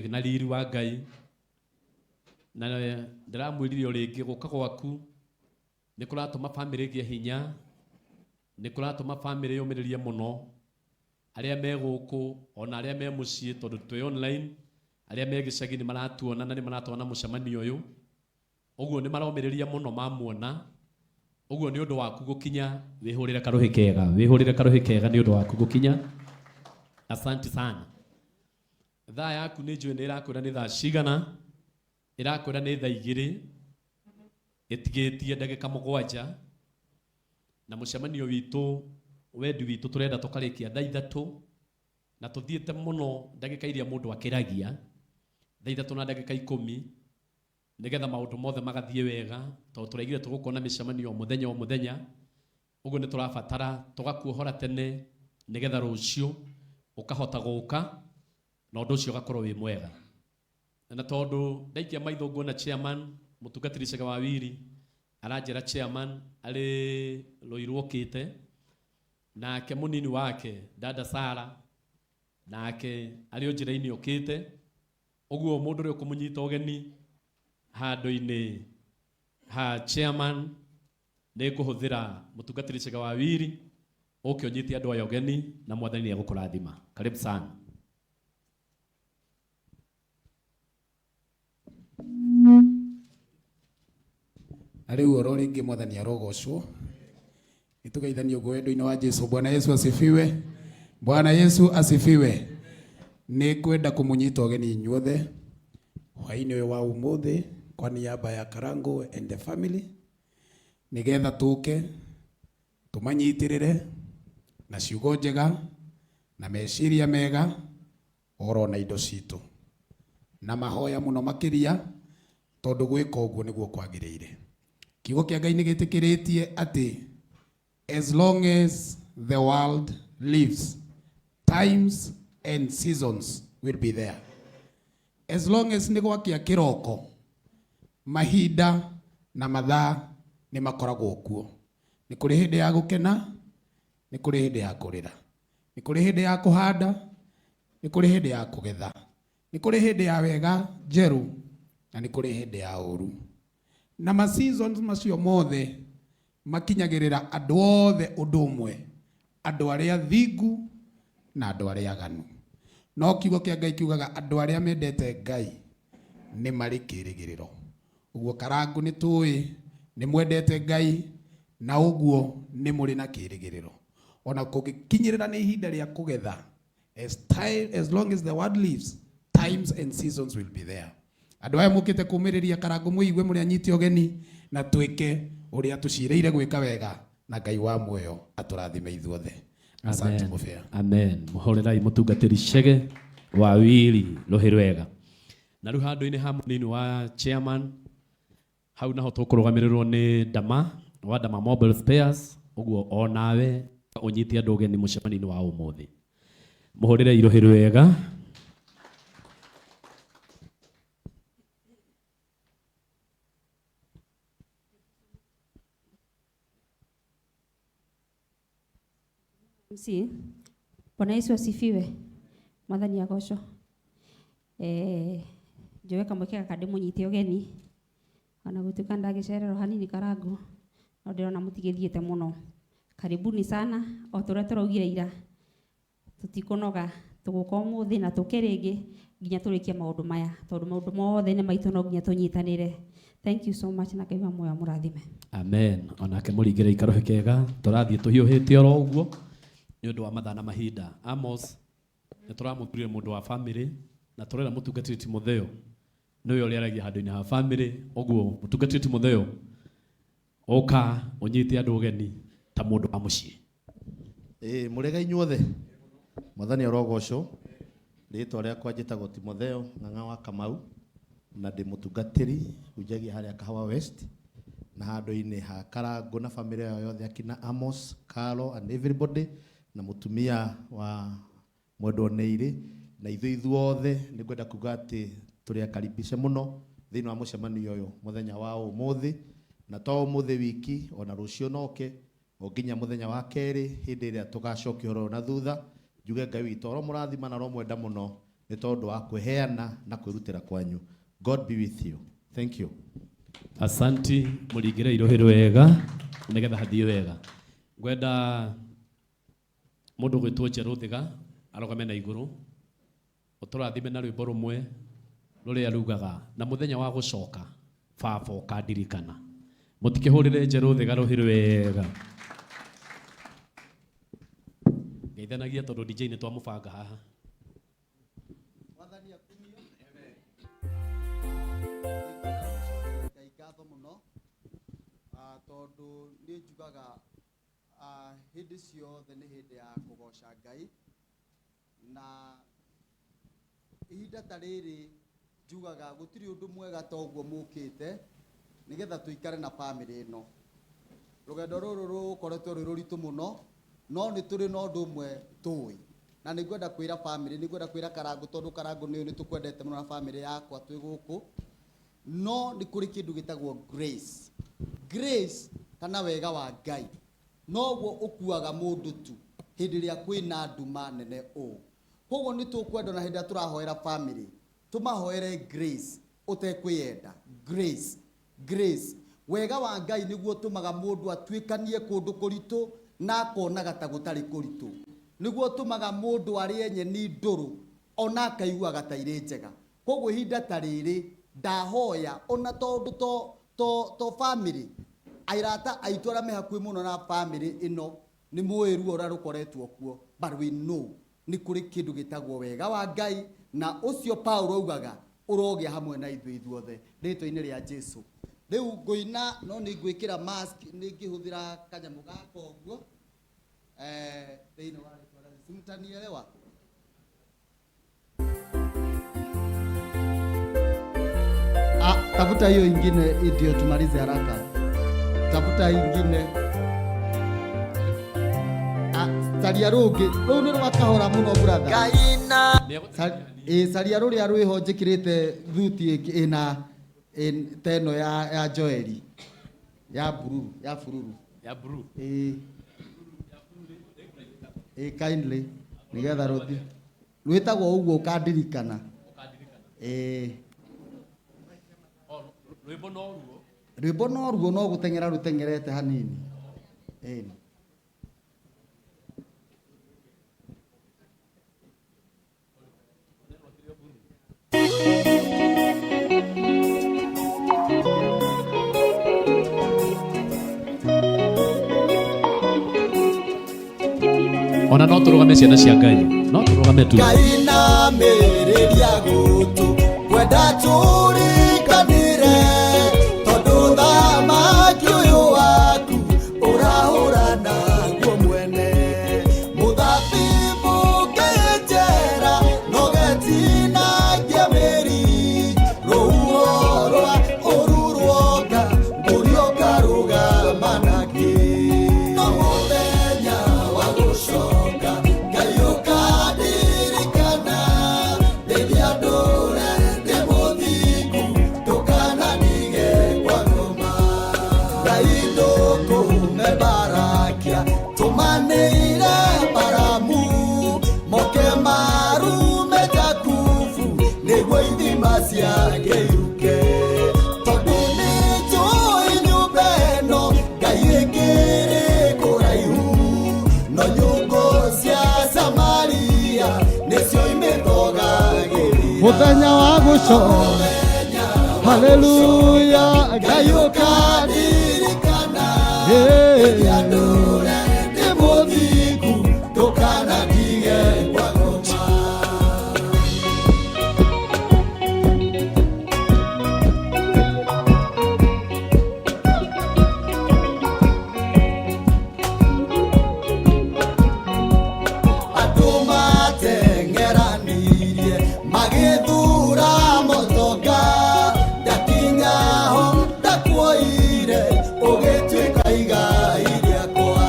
na riri wa Ngai na ndiramwirire ringi guka gwaku ni kuratuma family gie hinya ni kuratuma family yumiririe muno aria me guku ona aria me mucii tondu twi online aria me gicagi ni maratuona na ni maratona mucemanio uyu uguo ni maromiriria muno mamuona uguo ni undu waku gukinya wihurire karuhi kega ni undu waku gukinya. Asante sana. Thaa yaku ni njui ni irakwira ni thaa cigana, irakwira ni thaa 2 itigitie ndagika 7 na mucemanio witu wendi witu turenda tukarikia thaa 3 na tuthiete muno ndagika iria mundu akiragia thaa 3 na ndagika 10 nigetha maundu mothe magathie wega tondu turaigire tugukona micemanio muthenya o muthenya uguo ni turabatara tugakuohora tene nigetha rucio ukahota guka na undu ucio gakorwo wi mwega na tondu ndaikia maitho nguona chairman mutungatiri Cega Wawiri aranjira chairman ari Ruiru okite nake munini wake dada Sara nake ari njira-ini okite uguo mundu ri ukumunyita ugeni handu-ini ha chairman ni kuhuthira mutungatiri Cega Wawiri uke unyite andu aya ugeni na mwathani ni agukurathima. Karibu sana. Ariu oro ringi mwathani arogocwo itugeithanio gwendo-ini wa Jesu. Bwana Yesu asifiwe. Bwana Yesu asifiwe. Ni kwenda kumunyita ugeni inyuothe hwaini uyu wa umuthi kwa niaba ya Karangu and the family nigetha tuke tumanyitirire na ciugo njega na meciria mega oro na indo citu na mahoya muno makiria tondu gwika uguo niguo kwagiriire. Kiugo kia Ngai nigitikiritie ati as long as the world lives, times and seasons will be there. As long as ni gwakia kiroko, mahinda na mathaa ni makoragwo kuo. Ni kuri hindi ya gukena, ni kuri hindi ya kurira, ni kuri hindi ya kuhanda, ni kuri hindi ya kugetha, ni kuri hindi ya wega njeru, na ni kuri hindi ya uru. Na ma seasons macio mothe makinyagirira andu othe undu umwe, andu aria thingu na andu aria aganu. No kiugo kia Ngai kiugaga andu aria mendete Ngai ni mari kirigiriro. Uguo Karangu ni tui ni mwendete Ngai na uguo ni muri na kirigiriro. Ona kugikinyirira ni ihinda ria kugetha, as long as the world lives, times and seasons will be there. Andu aya mukite kumiriria Karangu muigwe muri anyiti ogeni na twike uria tucireire gwika wega na Ngai wa muoyo aturathime ithuothe. Asante mufea. Amen. Muhorerai mutungatiri Cega Wawiri Ruhirwega. Na riu handu-ini ha munini wa chairman hau naho tukurugamirirwo ni Dama wa Dama Mobile Spares uguo onawe unyiti andu ogeni mucemani-ini wa umuthi. Muhorerei Ruhirwega. MC, Bwana Yesu asifiwe. Mwathani agocwo. Njowe kamweke gaka munyite ugeni. Ona gutuika ndagicererwo hanini Karangu. No ndirona mutigithiete muno. Karibuni sana. O turia turaugire ira. Tutikunoga tuguka umuthi na tukiringi nginya turikie maundu maya. Tondu maundu mothe ni maitu no nginya tunyitanire. Thank you so much na Ngai wa muoyo amurathime. Amen. Onake muringire ikarohe kega turathie tuhiuhite oro uguo. Ni undu wa mathana mahinda. Amos ni turamuthurie mundu wa family na turera mutungatiri Timotheo niwe uri aragia handu-ini ha family uguo mutungatiri Timotheo oka unyite andu ugeni ta mundu wa mucii. Murega inyuothe mwathani arogocwo. Ritwa riakwa njitagwo Timotheo Ng'ang'a wa Kamau na ndi mutungatiri ujagia haria Kahawa West na handu-ini ha Karangu na family yothe akina Amos, Carlo and everybody na mutumia wa mwendwa Neiri na ithuothe ni kwenda kuga ati turi akaribishe muno thiini wa mucemanio uyu muthenya wa umuthi na to umuthi wiki ona rucio noke oginya muthenya wa keri hindi iria tugacokio ro na thutha njuge Ngai witu ro murathima na ro mwenda muno nĩ tondũ wa kwĩheana na kwĩrutĩra kwanyu. God be with you. Thank you. Asanti, mũringĩre irohĩ wega nĩgetha hathie wega. Ngwenda mũndũ gwĩtwo Njerũ Thĩga arũgame na igũrũ ũtũrathime na rwĩmbo rũmwe rũrĩa rugaga na mũthenya wa gũcoka baba ũkandirikana. Mũtikĩhũrĩre Njerũ Thĩga rũhĩ wega. Ngeithanagia tondũ DJ nĩ twamũbanga haha. Mwathani akumio. Ngatho mũno tondũ nĩ njugaga hĩndĩ ciothe nĩ hĩndĩ ya kũgoca Ngai, na ihinda ta rĩrĩ njugaga gũtirĩ ũndũ mwega ta ũguo mũkĩte nĩgetha tũikare na bamĩrĩ ĩno. Rũgendo rũrũ rũkoretwo rwĩ rũritũ mũno, no nĩ tũrĩ na ũndũ ũmwe tũĩ, na nĩ ngwenda kwĩra bamĩrĩ, nĩ ngwenda kwĩra Karangũ tondũ Karangũ nĩ tũkwendete mũno na bamĩrĩ yakwa twĩ gũkũ, no nĩ kũrĩ kĩndũ gĩtagwo grace. Grace kana wega wa Ngai noguo ũkuaga mũndũ tu hĩndĩ ĩrĩa kwĩna nduma nene ũũ. Koguo nĩ tũkwenda na hĩndĩ ĩrĩa tũrahoera bamĩrĩ tũmahoere grace ũtekwĩyenda. Grace, grace. Wega wa Ngai nĩguo ũtũmaga mũndũ atuĩkanie kũndũ kũritũ na akonaga ta gũtarĩ kũritũ. Nĩguo ũtũmaga mũndũ arĩe nyeni ndũrũ ona akaiguaga ta irĩ njega. Koguo ihinda ta rĩrĩ ndahoya ona tondũ to bamĩrĩ, airata aitũ arĩa me hakuhĩ mũno na bamĩrĩ ĩno nĩ mũĩ ruo ũrĩa rũkoretwo kuo, but we know nĩ kũrĩ kĩndũ gĩtagwo wega wa Ngai, na ũcio Paulo augaga ũrogĩa hamwe na ithuĩ ithuothe rĩtwa-inĩ rĩa Jesũ. Rĩu ngũina no nĩ ngwĩkĩra mask, nĩ ngĩhũthĩra kanyamũ gaka ũguo thĩinĩ wa rĩtwa rĩa Jesũ. Mtanielewa? Tafuta hiyo ingine ndio tumalize haraka. Tafuta ingine. Saria rũngĩ rũu nĩ rwakahora mũno brother. Kaina saria rũrĩa rwĩho njĩkĩrĩte thuti ĩna teno ya Joeli ya bururu ya bururu kindly nĩgetha rũthi rwĩtagwo ũguo ũkandirikana. Rwĩmbo no ruo no gũteng'era rũteng'erete hanini. Ona no tũrũgame ciana cia Ngai, no tũrũgame tu. Ngai na mĩrĩria gũtũ kwenda tũrikanĩre tondũ thamaki ũyũ waku ũrahũra naguo mwene. Mũthabibũ kĩnjera no getinagia mĩri, rũhuho rwa ũru ruoka mbũri ũkarũgama nake. No mũthenya wa gũcoka Ngai ũkandirikana, rĩrĩa ndũre ndĩ mũthingu ndũkananige kwa ngoma. Ngai ndũkũme barakia tũmanĩire baramu, moke marume Jakubu nĩguo ithima ciake iruke. Tondũ nĩnjũĩ nyũmba ĩno Ngai ĩngĩrĩ kũraihu, no nyũngũ cia Samaria nĩcio imĩtogagĩrĩra. Mũthenya wa gũcoka haleluya Ngai ũkandirikana, rĩrĩa ndũre ndĩ mũthingu ndũkanandige kwa ngoma. Andũ mateng'eranirie magĩthura mũtonga, ndakinyaho ndakuoire ũgĩtuĩka igai rĩakwa.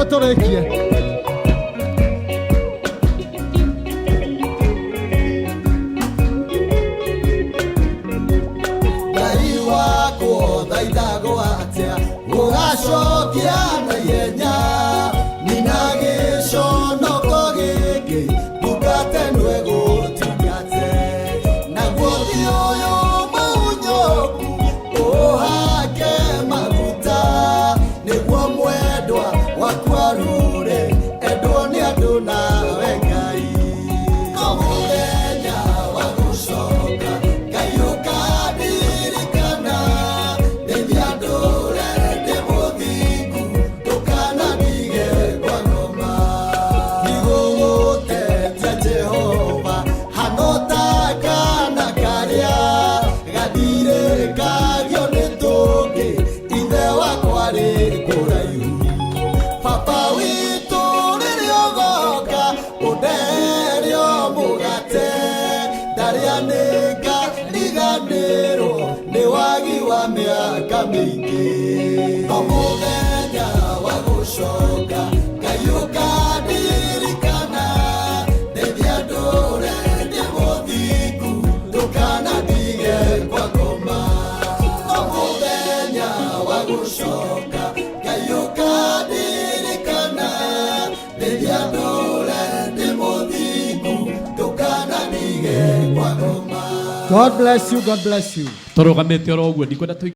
nĩguo tũrĩkie. Ngai wakwo thaithagwo atĩa ũgacokia na ihenya nina gĩconoko gĩkĩ ndungate nwe gũtungate naguo thi ũyũ mũnyoku ũhake maguta nĩguo mwendwa waku arure endwo nĩ andũ nawe Ngai no mũthenya wa gũcoka Ngai ũkandirikana ndeithia ndũre ndĩ mũthingu ndũkanandige kwa ngoma ndigũgũtetia Jehova hanotaka karĩa gathirĩkagio nĩ tũngĩ ithe wakwa rĩ kũraihu papa witũ rĩrĩa ũgoka ũndeherio mũgate ndarĩanĩka riganĩrwo nĩ wagi wa mĩaka mĩingĩ no mũthenya wa gũcoka Ngai ũkandirikana ndeithia ndũre ndĩ mũthingu ndũkanandige kwa ngoma no mũthenya wa gũcoka Ngai ũkandirikana ndeithia ndũre ndĩ mũthingu ndũkanandige kwa ngoma. God bless you, God bless you. Tũrũgamĩte oro ũguo ndikwenda